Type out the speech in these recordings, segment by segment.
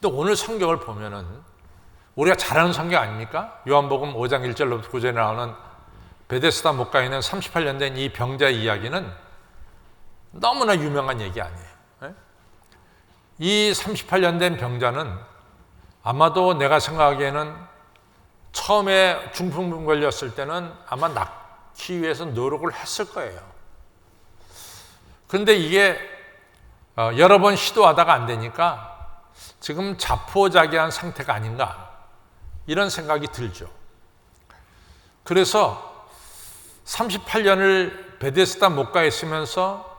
근데 오늘 성경을 보면은 우리가 잘 아는 성경 아닙니까? 요한복음 5장 1절로부터 9절에 나오는 베데스다 못가에 있는 38년 된 이 병자의 이야기는 너무나 유명한 얘기 아니에요. 이 38년 된 병자는 아마도 내가 생각하기에는 처음에 중풍병 걸렸을 때는 아마 낫기 위해서 노력을 했을 거예요. 그런데 이게 여러 번 시도하다가 안 되니까 지금 자포자기한 상태가 아닌가 이런 생각이 들죠. 그래서 38년을 베데스다 못가에 있으면서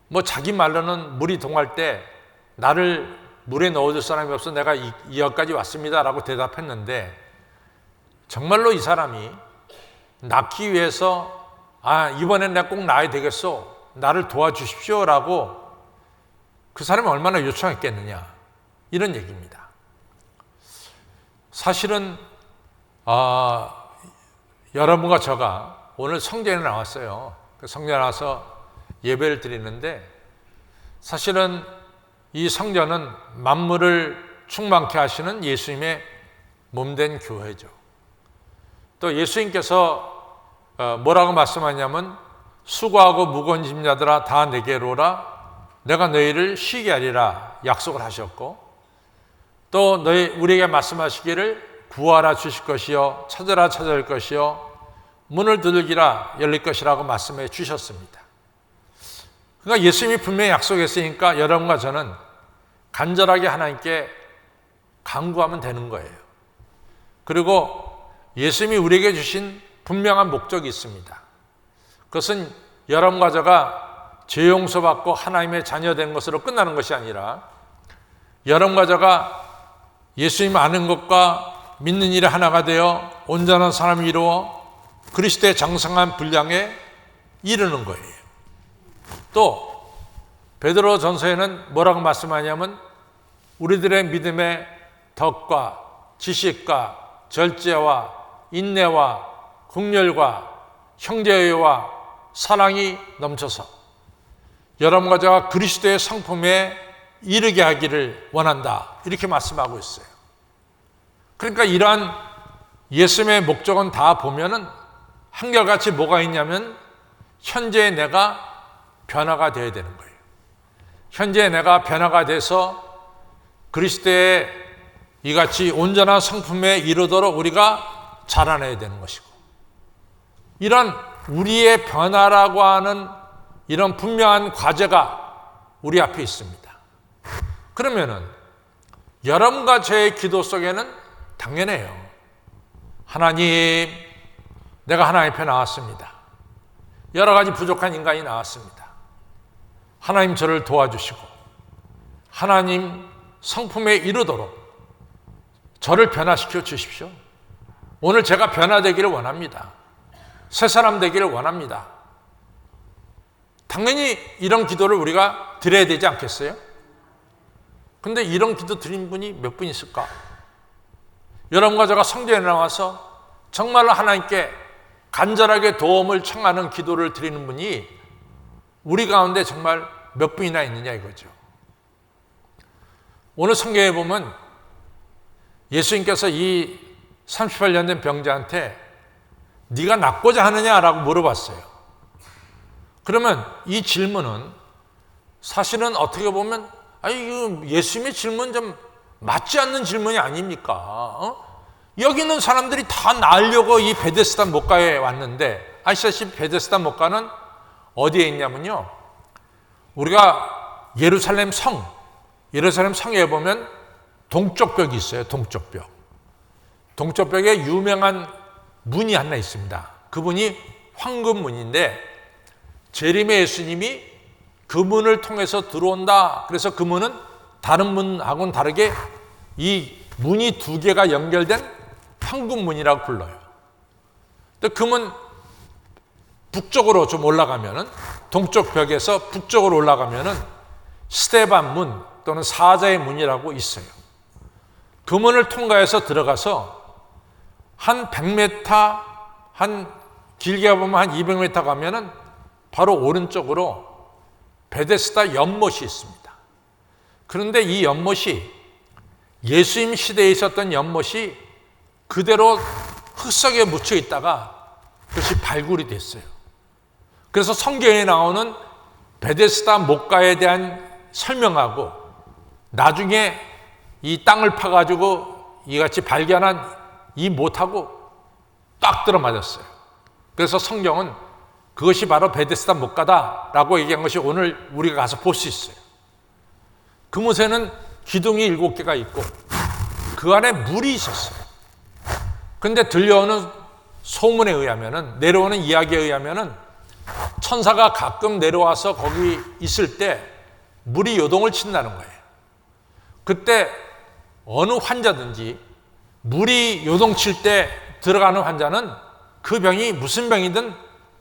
뭐 자기 말로는 물이 동할 때 나를 물에 넣어줄 사람이 없어 내가 이 역까지 왔습니다 라고 대답했는데 정말로 이 사람이 낫기 위해서 이번엔 내가 꼭 나아야 되겠어 나를 도와주십시오 라고 그 사람이 얼마나 요청했겠느냐 이런 얘기입니다. 사실은 여러분과 저가 오늘 성전에 나왔어요. 성전에 나와서 예배를 드리는데 사실은 이 성전은 만물을 충만케 하시는 예수님의 몸된 교회죠. 또 예수님께서 뭐라고 말씀하냐면 수고하고 무거운 짐 자들아 다 내게로 오라 내가 너희를 쉬게 하리라 약속을 하셨고 또 우리에게 말씀하시기를 구하라 주실 것이요 찾으라 찾을 것이요 문을 두들기라 열릴 것이라고 말씀해 주셨습니다. 그러니까 예수님이 분명히 약속했으니까 여러분과 저는 간절하게 하나님께 간구하면 되는 거예요. 그리고 예수님이 우리에게 주신 분명한 목적이 있습니다. 그것은 여러분과 저가 죄 용서받고 하나님의 자녀된 것으로 끝나는 것이 아니라 여러분과 저가 예수님 아는 것과 믿는 일이 하나가 되어 온전한 사람이 이루어 그리스도의 정상한 분량에 이르는 거예요. 또 베드로 전서에는 뭐라고 말씀하냐면 우리들의 믿음의 덕과 지식과 절제와 인내와 긍휼과 형제애와 사랑이 넘쳐서 여러분과 저가 그리스도의 성품에 이르게 하기를 원한다 이렇게 말씀하고 있어요. 그러니까 이러한 예수님의 목적은 다 보면은 한결같이 뭐가 있냐면 현재의 내가 변화가 되어야 되는 거예요. 현재의 내가 변화가 돼서 그리스도의 이같이 온전한 성품에 이르도록 우리가 자라나야 되는 것이고 이런 우리의 변화라고 하는 이런 분명한 과제가 우리 앞에 있습니다. 그러면은 여러분과 저의 기도 속에는 당연해요. 하나님, 내가 하나님 앞에 나왔습니다. 여러 가지 부족한 인간이 나왔습니다. 하나님 저를 도와주시고 하나님 성품에 이르도록 저를 변화시켜 주십시오. 오늘 제가 변화되기를 원합니다. 새 사람 되기를 원합니다. 당연히 이런 기도를 우리가 드려야 되지 않겠어요? 근데 이런 기도 드린 분이 몇 분 있을까? 여러분과 제가 성전에 나와서 정말로 하나님께 간절하게 도움을 청하는 기도를 드리는 분이 우리 가운데 정말 몇 분이나 있느냐 이거죠. 오늘 성경에 보면 예수님께서 이 38년 된 병자한테 네가 낫고자 하느냐라고 물어봤어요. 그러면 이 질문은 사실은 어떻게 보면 예수님의 질문 좀 맞지 않는 질문이 아닙니까? 여기 있는 사람들이 다 나으려고 이 베데스다 못가에 왔는데 아시다시피 베데스다 못가는 어디에 있냐면요. 우리가 예루살렘 성에 보면 동쪽 벽이 있어요. 동쪽 벽. 동쪽 벽에 유명한 문이 하나 있습니다. 그분이 황금문인데 재림의 예수님이 그 문을 통해서 들어온다. 그래서 그 문은 다른 문하고는 다르게 이 문이 두 개가 연결된 황금문이라고 불러요. 근데 그 문 북쪽으로 좀 올라가면은 동쪽 벽에서 북쪽으로 올라가면은 스데반 문 또는 사자의 문이라고 있어요. 그 문을 통과해서 들어가서 한 100m, 한 길게 보면 한 200m 가면은 바로 오른쪽으로 베데스다 연못이 있습니다. 그런데 이 연못이 예수님 시대에 있었던 연못이 그대로 흙속에 묻혀 있다가 그것이 발굴이 됐어요. 그래서 성경에 나오는 베데스다 목가에 대한 설명하고 나중에 이 땅을 파가지고 이같이 발견한 이 못하고 딱 들어맞았어요. 그래서 성경은 그것이 바로 베데스다 목가다라고 얘기한 것이 오늘 우리가 가서 볼 수 있어요. 그 못에는 기둥이 7개가 있고 그 안에 물이 있었어요. 그런데 들려오는 소문에 의하면은, 내려오는 이야기에 의하면은 천사가 가끔 내려와서 거기 있을 때 물이 요동을 친다는 거예요. 그때 어느 환자든지 물이 요동칠 때 들어가는 환자는 그 병이 무슨 병이든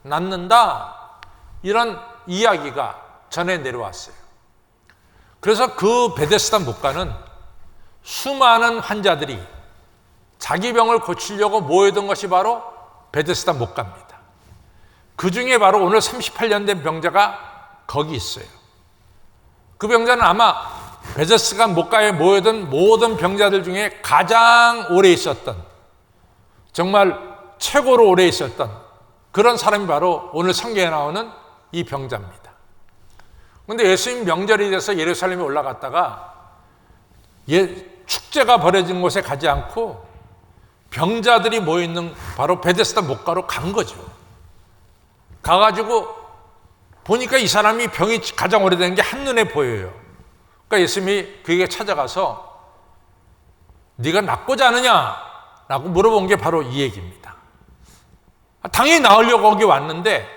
낫는다, 이런 이야기가 전해 내려왔어요. 그래서 그 베데스다 목가는 수많은 환자들이 자기 병을 고치려고 모여든 것이 바로 베데스다 목가입니다. 그 중에 바로 오늘 38년 된 병자가 거기 있어요. 그 병자는 아마 베데스다 목가에 모여든 모든 병자들 중에 가장 오래 있었던, 정말 최고로 오래 있었던 그런 사람이 바로 오늘 성경에 나오는 이 병자입니다. 그런데 예수님 명절이 돼서 예루살렘에 올라갔다가 축제가 벌어진 곳에 가지 않고 병자들이 모여있는 바로 베데스다 목가로 간 거죠. 가가지고 보니까 이 사람이 병이 가장 오래된 게 한눈에 보여요. 그러니까 예수님이 그에게 찾아가서 네가 낫고자 하느냐? 라고 물어본 게 바로 이 얘기입니다. 당연히 나으려고 거기 왔는데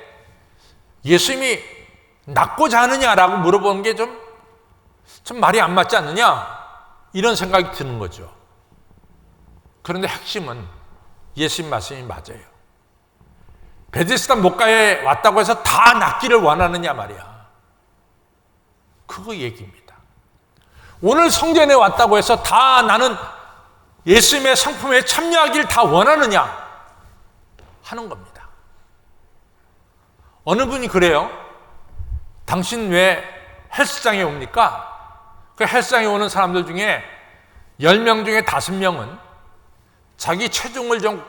예수님이 낫고자 하느냐라고 물어보는 게 좀 말이 안 맞지 않느냐? 이런 생각이 드는 거죠. 그런데 핵심은 예수님 말씀이 맞아요. 베데스다 목가에 왔다고 해서 다 낫기를 원하느냐 말이야. 그거 얘기입니다. 오늘 성전에 왔다고 해서 다 나는 예수님의 성품에 참여하기를 다 원하느냐 하는 겁니다. 어느 분이 그래요. 당신 왜 헬스장에 옵니까? 그 헬스장에 오는 사람들 중에 10명 중에 5명은 자기 체중을 좀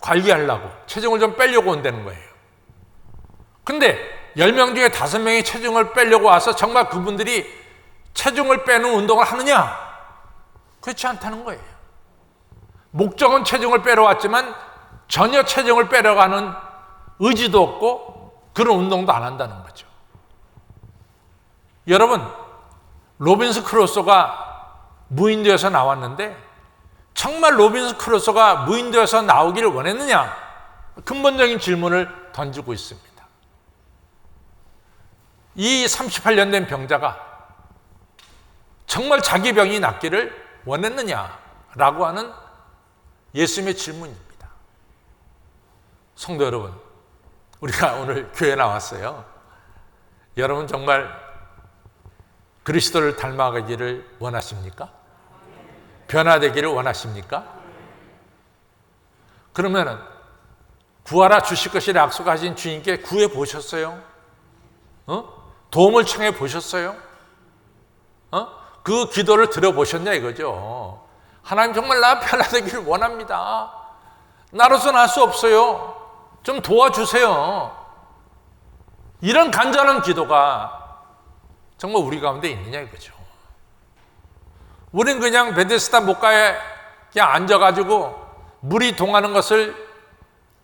관리하려고, 체중을 좀 빼려고 온다는 거예요. 근데 10명 중에 5명이 체중을 빼려고 와서 정말 그분들이 체중을 빼는 운동을 하느냐? 그렇지 않다는 거예요. 목적은 체중을 빼러 왔지만 전혀 체중을 빼려가는 의지도 없고 그런 운동도 안 한다는 거죠. 여러분, 로빈스 크루소가 무인도에서 나왔는데 정말 로빈스 크루소가 무인도에서 나오기를 원했느냐? 근본적인 질문을 던지고 있습니다. 이 38년 된 병자가 정말 자기 병이 낫기를 원했느냐라고 하는 예수님의 질문입니다. 성도 여러분, 우리가 오늘 교회 나왔어요. 여러분 정말 그리스도를 닮아가기를 원하십니까? 변화되기를 원하십니까? 그러면은 구하라 주실 것이라 약속하신 주님께 구해 보셨어요? 도움을 청해 보셨어요? 그 기도를 들어보셨냐 이거죠. 하나님 정말 나 변화되기를 원합니다. 나로서는 할 수 없어요. 좀 도와주세요. 이런 간절한 기도가 정말 우리 가운데 있느냐 이거죠. 우린 그냥 베데스다 목가에 그냥 앉아가지고 물이 동하는 것을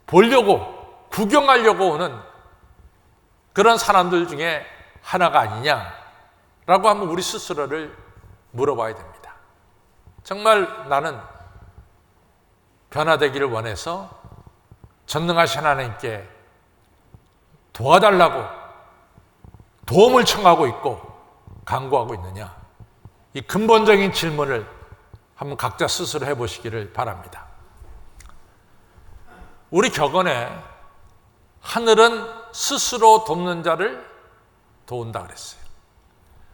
보려고, 구경하려고 오는 그런 사람들 중에 하나가 아니냐라고 한번 우리 스스로를 물어봐야 됩니다. 정말 나는 변화되기를 원해서 전능하신 하나님께 도와달라고 도움을 청하고 있고 간구하고 있느냐? 이 근본적인 질문을 한번 각자 스스로 해보시기를 바랍니다. 우리 격언에 하늘은 스스로 돕는 자를 도운다 그랬어요.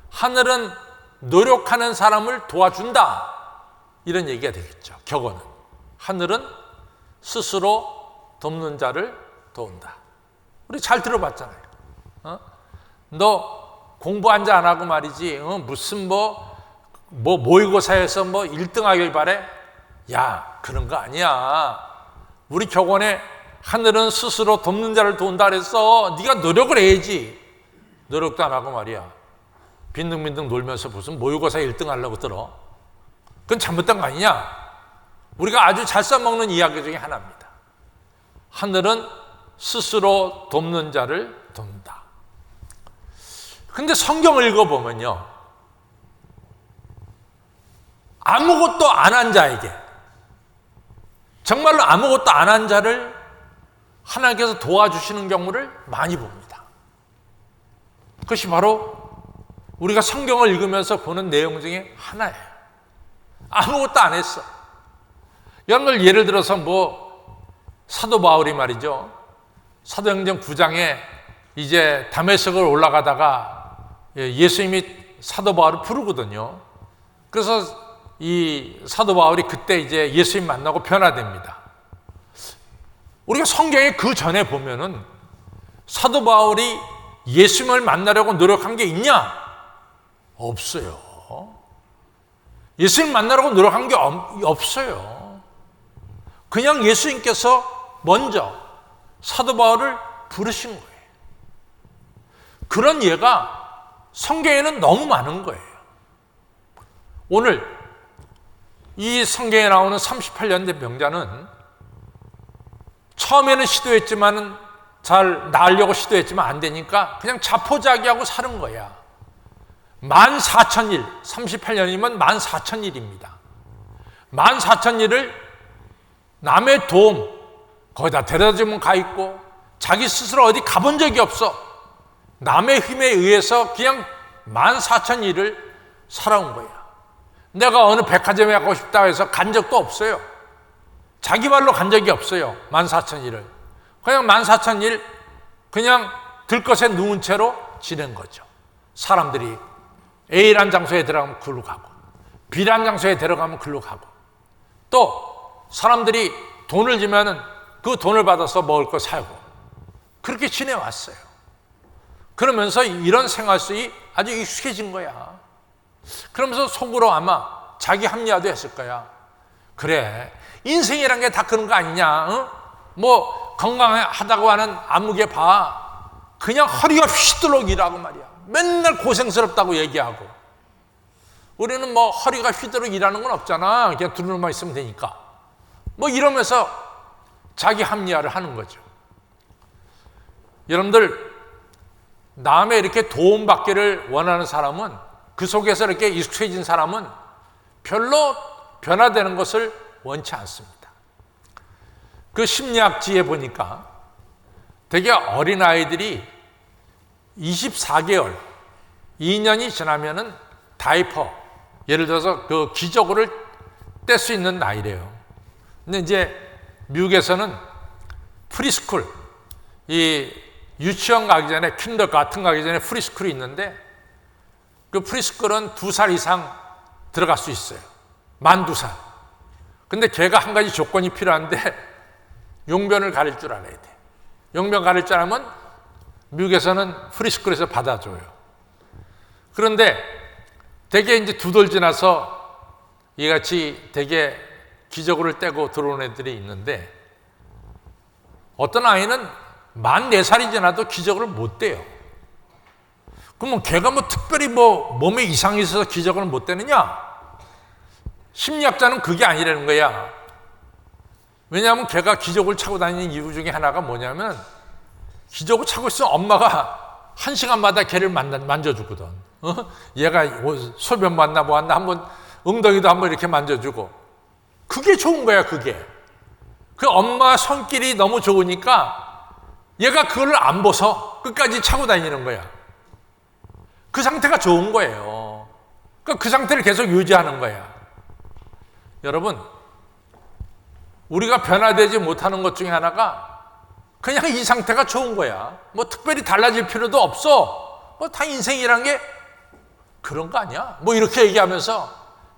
하늘은 노력하는 사람을 도와준다, 이런 얘기가 되겠죠. 격언은 하늘은 스스로 돕는 자를 도운다. 우리 잘 들어봤잖아요. 너 공부 한자 안 하고 말이지 무슨 뭐 모의고사에서 뭐 1등 하길 바래? 야, 그런 거 아니야. 우리 격언에 하늘은 스스로 돕는 자를 도운다 그랬어. 네가 노력을 해야지. 노력도 안 하고 말이야. 빈둥빈둥 놀면서 무슨 모의고사 1등 하려고 들어. 그건 잘못된 거 아니냐? 우리가 아주 잘 써먹는 이야기 중에 하나입니다. 하늘은 스스로 돕는 자를 돕는다. 근데 성경을 읽어보면요, 아무것도 안 한 자에게, 정말로 아무것도 안 한 자를 하나님께서 도와주시는 경우를 많이 봅니다. 그것이 바로 우리가 성경을 읽으면서 보는 내용 중에 하나예요. 아무것도 안 했어. 여러분들 예를 들어서 뭐 사도 바울이 말이죠, 사도행전 9장에 이제 다메섹을 올라가다가 예수님이 사도 바울을 부르거든요. 그래서 이 사도 바울이 그때 이제 예수님 만나고 변화됩니다. 우리가 성경에 그 전에 보면은 사도 바울이 예수님을 만나려고 노력한 게 있냐? 없어요. 예수님 만나려고 노력한 게 없어요. 그냥 예수님께서 먼저 사도 바울을 부르신 거예요. 그런 예가 성경에는 너무 많은 거예요. 오늘 이 성경에 나오는 38년 된 병자는 처음에는 시도했지만 잘 나으려고 시도했지만 안 되니까 그냥 자포자기하고 사는 거야. 14,000일, 38년이면 14,000일입니다. 14,000일을 남의 도움, 거기다 데려다 주면 가 있고 자기 스스로 어디 가본 적이 없어. 남의 힘에 의해서 그냥 14,000일을 살아온 거야. 내가 어느 백화점에 가고 싶다고 해서 간 적도 없어요. 자기 발로 간 적이 없어요. 14,000일을. 그냥 14,000일 그냥 들것에 누운 채로 지낸 거죠. 사람들이 A란 장소에 들어가면 글로 가고 B란 장소에 들어가면 글로 가고 또 사람들이 돈을 주면은 그 돈을 받아서 먹을 거 사고 그렇게 지내왔어요. 그러면서 이런 생활수이 아주 익숙해진 거야. 그러면서 속으로 아마 자기 합리화도 했을 거야. 그래, 인생이란 게 다 그런 거 아니냐? 응? 뭐 건강하다고 하는 아무개 봐. 그냥 허리가 휘도록 일하고 말이야. 맨날 고생스럽다고 얘기하고. 우리는 뭐 허리가 휘도록 일하는 건 없잖아. 그냥 두루만 있으면 되니까. 뭐 이러면서 자기 합리화를 하는 거죠. 여러분들, 남의 이렇게 도움받기를 원하는 사람은, 그 속에서 이렇게 익숙해진 사람은 별로 변화되는 것을 원치 않습니다. 그 심리학지에 보니까 되게 어린아이들이 24개월, 2년이 지나면은 다이퍼, 예를 들어서 그 기저귀를 뗄 수 있는 나이래요. 근데 이제 미국에서는 프리스쿨, 이 유치원 가기 전에, 킨더가튼 가기 전에 프리스쿨이 있는데 그 프리스쿨은 2살 이상 들어갈 수 있어요. 만 2살. 근데 걔가 한 가지 조건이 필요한데 용변을 가릴 줄 알아야 돼. 용변 가릴 줄 알면 미국에서는 프리스쿨에서 받아줘요. 그런데 되게 이제 2돌 지나서 이같이 되게 기저귀를 떼고 들어온 애들이 있는데 어떤 아이는 만 4살이 지나도 기저귀를 못 떼요. 그러면 걔가 뭐 특별히 뭐 몸에 이상이 있어서 기저귀를 못 떼느냐? 심리학자는 그게 아니라는 거야. 왜냐하면 걔가 기저귀를 차고 다니는 이유 중에 하나가 뭐냐면 기저귀 차고 있으면 엄마가 1시간마다 걔를 만져주거든. 얘가 소변 맞나 뭐 왔나 한번 엉덩이도 한번 이렇게 만져주고 그게 좋은 거야. 그게 그 엄마 손길이 너무 좋으니까 얘가 그걸 안 벗어 끝까지 차고 다니는 거야. 그 상태가 좋은 거예요. 그러니까 그 상태를 계속 유지하는 거야. 여러분, 우리가 변화되지 못하는 것 중에 하나가 그냥 이 상태가 좋은 거야. 뭐 특별히 달라질 필요도 없어. 뭐 다 인생이란 게 그런 거 아니야. 뭐 이렇게 얘기하면서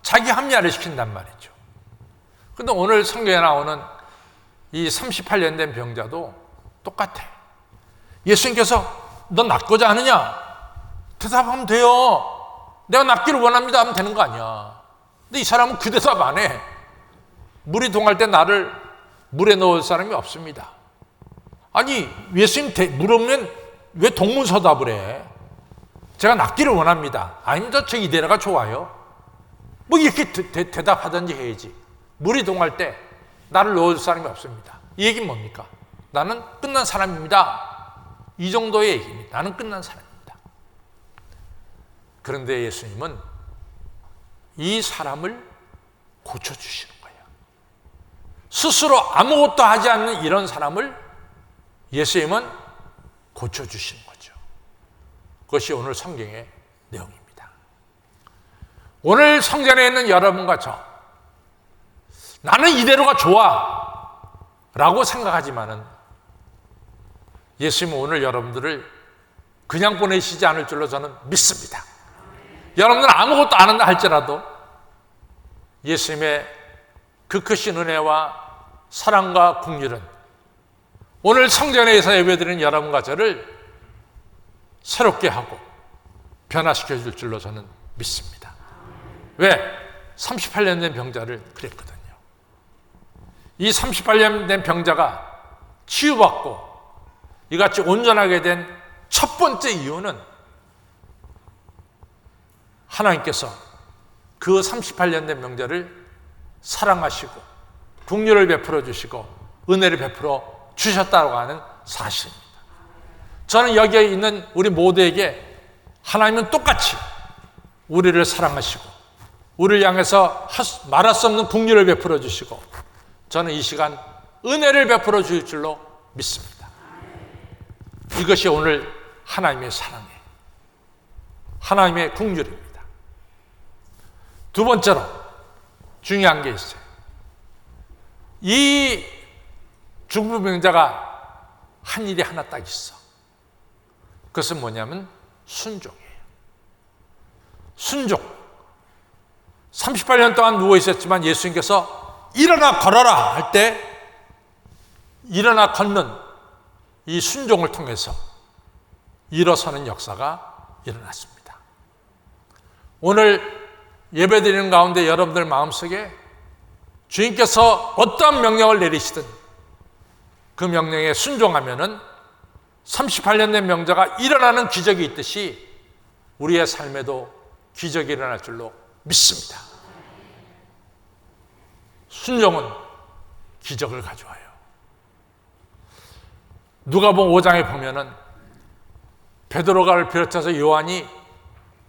자기 합리화를 시킨단 말이죠. 근데 오늘 성경에 나오는 이 38년 된 병자도 똑같아. 예수님께서 너 낫고자 하느냐? 대답하면 돼요. 내가 낫기를 원합니다 하면 되는 거 아니야. 근데 이 사람은 그 대답 안 해. 물이 동할 때 나를 물에 넣을 사람이 없습니다. 아니, 예수님 물으면 왜 동문서답을 해? 제가 낫기를 원합니다. 아닙니다. 저 이대로가 좋아요. 뭐 이렇게 대답하든지 해야지. 물이 동할 때 나를 넣을 사람이 없습니다. 이 얘기는 뭡니까? 나는 끝난 사람입니다. 이 정도의 얘기입니다. 나는 끝난 사람입니다. 그런데 예수님은 이 사람을 고쳐주시는 거예요. 스스로 아무것도 하지 않는 이런 사람을 예수님은 고쳐주시는 거죠. 그것이 오늘 성경의 내용입니다. 오늘 성전에 있는 여러분과 저, 나는 이대로가 좋아 라고 생각하지만은 예수님은 오늘 여러분들을 그냥 보내시지 않을 줄로 저는 믿습니다. 여러분들은 아무것도 안 한다 할지라도 예수님의 그 크신 은혜와 사랑과 긍휼은 오늘 성전에서 예배드리는 여러분과 저를 새롭게 하고 변화시켜 줄 줄로 저는 믿습니다. 왜? 38년 된 병자를 그랬거든요. 이 38년 된 병자가 치유받고 이같이 온전하게 된 첫 번째 이유는 하나님께서 그 38년 된 병자를 사랑하시고 긍휼을 베풀어 주시고 은혜를 베풀어 주셨다고 하는 사실입니다. 저는 여기에 있는 우리 모두에게 하나님은 똑같이 우리를 사랑하시고 우리를 향해서 말할 수 없는 긍휼을 베풀어 주시고 저는 이 시간 은혜를 베풀어 주실 줄로 믿습니다. 이것이 오늘 하나님의 사랑이에요. 하나님의 긍휼입니다. 두 번째로 중요한 게 있어요. 이 중풍병자가 한 일이 하나 딱 있어. 그것은 뭐냐면 순종이에요. 순종. 38년 동안 누워 있었지만 예수님께서 일어나 걸어라 할 때 일어나 걷는 이 순종을 통해서 일어서는 역사가 일어났습니다. 오늘 예배드리는 가운데 여러분들 마음속에 주님께서 어떠한 명령을 내리시든 그 명령에 순종하면은 38년 된 병자가 일어나는 기적이 있듯이 우리의 삶에도 기적이 일어날 줄로 믿습니다. 순종은 기적을 가져와요. 누가복음 5장에 보면은 베드로가를 비롯해서 요한이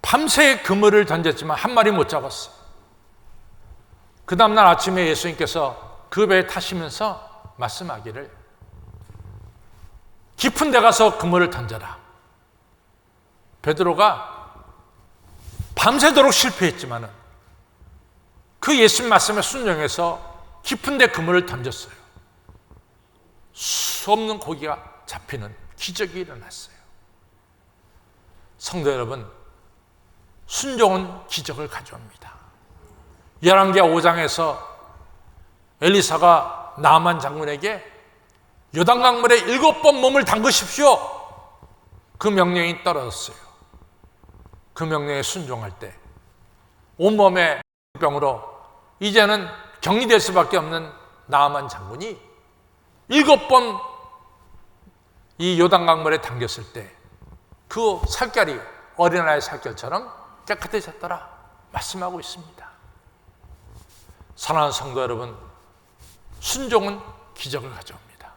밤새 그물을 던졌지만 한 마리 못 잡았어요. 그 다음날 아침에 예수님께서 그 배에 타시면서 말씀하기를 깊은 데 가서 그물을 던져라. 베드로가 밤새도록 실패했지만 그 예수님 말씀에 순종해서 깊은 데 그물을 던졌어요. 수 없는 고기가 잡히는 기적이 일어났어요. 성도 여러분, 순종은 기적을 가져옵니다. 열왕기하 5장에서 엘리사가 나아만 장군에게 요단강물에 7번 몸을 담그십시오. 그 명령이 떨어졌어요. 그 명령에 순종할 때 온몸에 병으로 이제는 격리될 수밖에 없는 나아만 장군이 7번 이 요단강물에 담겼을 때 그 살결이 어린아이의 살결처럼 깨끗해졌더라 말씀하고 있습니다. 사랑하는 성도 여러분, 순종은 기적을 가져옵니다.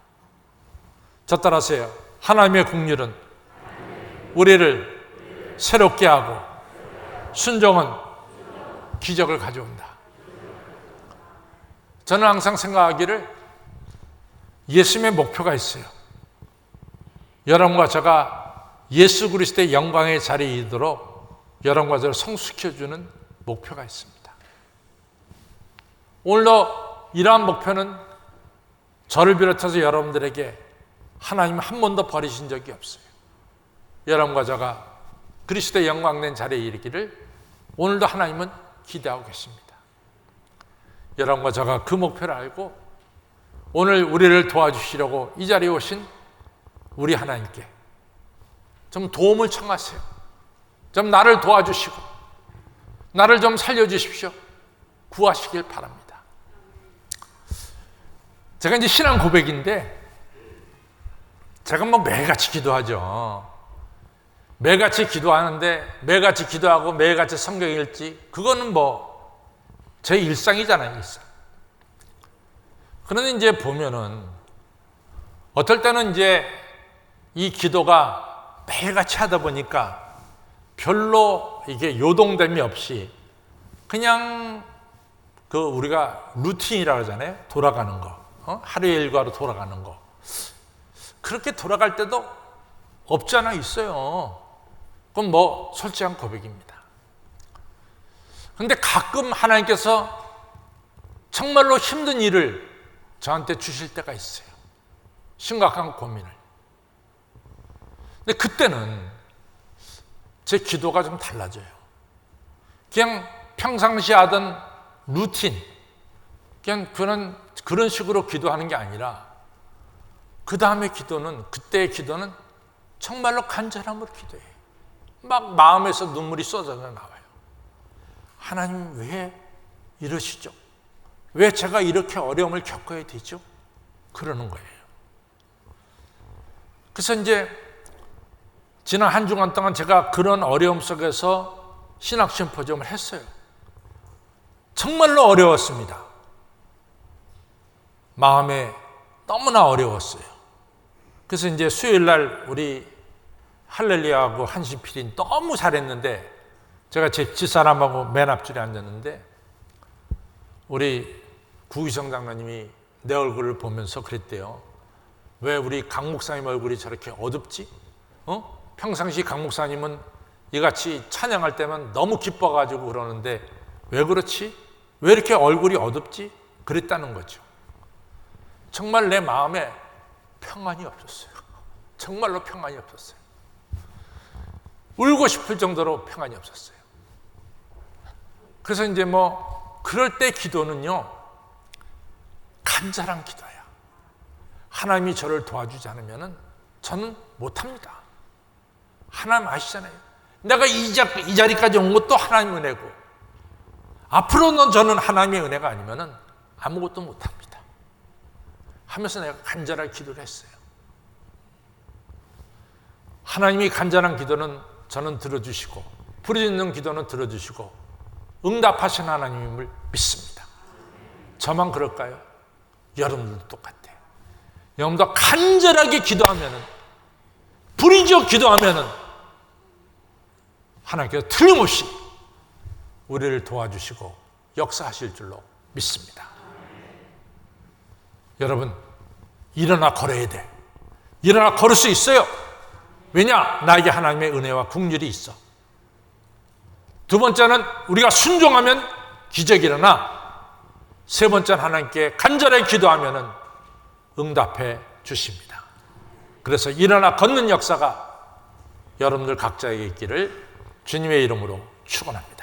저 따라서요. 하나님의 긍휼은 우리를 새롭게 하고 순종은 기적을 가져온다. 저는 항상 생각하기를 예수님의 목표가 있어요. 여러분과 제가 예수 그리스도의 영광의 자리에 이르도록 여러분과 저를 성숙해주는 목표가 있습니다. 오늘도 이러한 목표는 저를 비롯해서 여러분들에게 하나님 한 번도 버리신 적이 없어요. 여러분과 제가 그리스도의 영광된 자리에 이르기를 오늘도 하나님은 기대하고 계십니다. 여러분과 제가 그 목표를 알고 오늘 우리를 도와주시려고 이 자리에 오신 우리 하나님께 좀 도움을 청하세요. 좀 나를 도와주시고 나를 좀 살려주십시오. 구하시길 바랍니다. 제가 이제 신앙 고백인데, 제가 뭐 매일같이 기도하죠. 매일같이 기도하는데, 매일같이 기도하고 매일같이 성경 읽지, 그거는 뭐 제 일상이잖아요, 일상. 그런데 이제 보면은 어떨 때는 이제 이 기도가 매일같이 하다 보니까 별로 이게 요동됨이 없이 그냥 그 우리가 루틴이라고 하잖아요. 돌아가는 거. 하루의 일과로 돌아가는 거. 그렇게 돌아갈 때도 없지 않아 있어요. 그건 뭐 솔직한 고백입니다. 그런데 가끔 하나님께서 정말로 힘든 일을 저한테 주실 때가 있어요. 심각한 고민을. 근데 그때는 제 기도가 좀 달라져요. 그냥 평상시 하던 루틴, 그냥 그런 식으로 기도하는 게 아니라 그 다음에 기도는, 그때의 기도는 정말로 간절함으로 기도해요. 막 마음에서 눈물이 쏟아져 나와요. 하나님 왜 이러시죠? 왜 제가 이렇게 어려움을 겪어야 되죠? 그러는 거예요. 그래서 이제 지난 한 주간 동안 제가 그런 어려움 속에서 신학 심포지엄을 했어요. 정말로 어려웠습니다. 마음에 너무나 어려웠어요. 그래서 이제 수요일 날 우리 할렐루야하고 한신필이 너무 잘했는데, 제가 제 집사람하고 맨 앞줄에 앉았는데 우리 구희성 장로님이 내 얼굴을 보면서 그랬대요. 왜 우리 강 목사님 얼굴이 저렇게 어둡지? 평상시 강 목사님은 이같이 찬양할 때만 너무 기뻐가지고 그러는데 왜 그렇지? 왜 이렇게 얼굴이 어둡지? 그랬다는 거죠. 정말 내 마음에 평안이 없었어요. 정말로 평안이 없었어요. 울고 싶을 정도로 평안이 없었어요. 그래서 이제 뭐 그럴 때 기도는요, 간절한 기도야. 하나님이 저를 도와주지 않으면 저는 못합니다. 하나님 아시잖아요. 내가 이 자리까지 온 것도 하나님의 은혜고, 앞으로는 저는 하나님의 은혜가 아니면 아무것도 못합니다 하면서 내가 간절하게 기도를 했어요. 하나님이 간절한 기도는 저는 들어주시고, 부르짖는 기도는 들어주시고 응답하신 하나님임을 믿습니다. 저만 그럴까요? 여러분들도 똑같아요. 여러분도 간절하게 기도하면은, 부르짖어 기도하면은 하나님께서 틀림없이 우리를 도와주시고 역사하실 줄로 믿습니다. 여러분, 일어나 걸어야 돼. 일어나 걸을 수 있어요. 왜냐? 나에게 하나님의 은혜와 긍휼이 있어. 두 번째는 우리가 순종하면 기적이 일어나, 세 번째는 하나님께 간절하게 기도하면 응답해 주십니다. 그래서 일어나 걷는 역사가 여러분들 각자에게 있기를 주님의 이름으로 축원합니다.